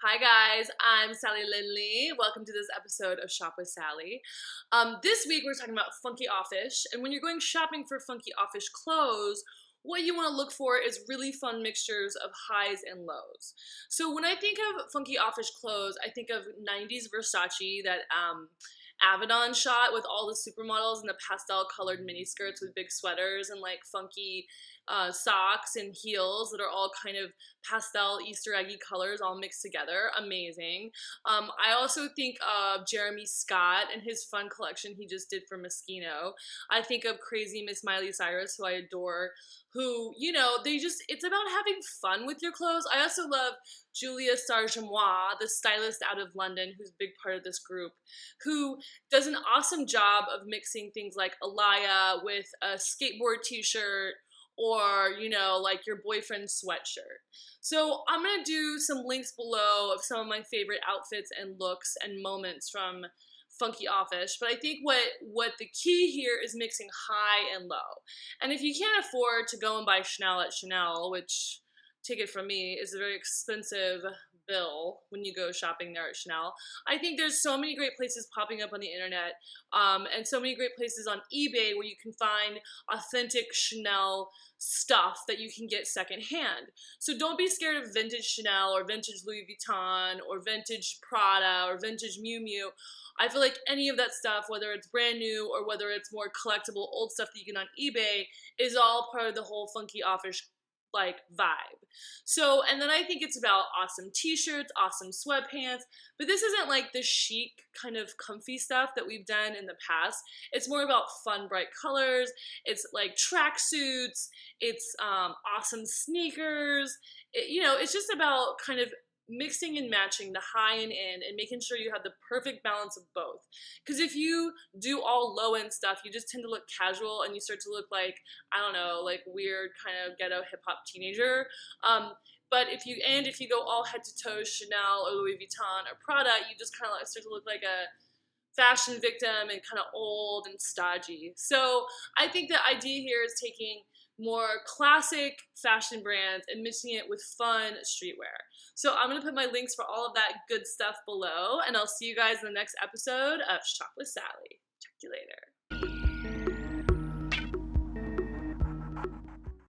Hi guys, I'm Sally Lyndley. Welcome to this episode of Shop with Sally. This week we're talking about funky offish, and when you're going shopping for funky offish clothes, what you want to look for is really fun mixtures of highs and lows. So when I think of funky offish clothes, I think of 90s Versace, that Avedon shot with all the supermodels in the pastel colored mini skirts with big sweaters and like funky socks and heels that are all kind of pastel Easter eggy colors all mixed together. Amazing. I also think of Jeremy Scott and his fun collection he just did for Moschino. I think of Crazy Miss Miley Cyrus, who I adore, who, it's about having fun with your clothes. I also love Julia Sargemois, the stylist out of London, who's a big part of this group, who does an awesome job of mixing things like Alaya with a skateboard t-shirt or, like your boyfriend's sweatshirt. So I'm going to do some links below of some of my favorite outfits and looks and moments from Funky Offish, but I think what the key here is mixing high and low. And if you can't afford to go and buy Chanel at Chanel, which, take it from me, is a very expensive bill when you go shopping there at Chanel, I think there's so many great places popping up on the internet, and so many great places on eBay where you can find authentic Chanel stuff that you can get secondhand. So don't be scared of vintage Chanel or vintage Louis Vuitton or vintage Prada or vintage Miu Miu. I feel like any of that stuff, whether it's brand new or whether it's more collectible old stuff that you get on eBay, is all part of the whole funky offish vibe. So, and then I think it's about awesome t-shirts, awesome sweatpants, but this isn't like the chic kind of comfy stuff that we've done in the past. It's more about fun, bright colors. It's like tracksuits. It's awesome sneakers. It's just about kind of mixing and matching the high and in and making sure you have the perfect balance of both. Because if you do all low end stuff, you just tend to look casual and you start to look like, I don't know, like weird kind of ghetto hip hop teenager. But if you go all head to toe Chanel or Louis Vuitton or Prada, you just kind of start to look like a fashion victim and kind of old and stodgy. So I think the idea here is taking more classic fashion brands and mixing it with fun streetwear. So I'm going to put my links for all of that good stuff below, and I'll see you guys in the next episode of Shop with Sally. Talk to you later.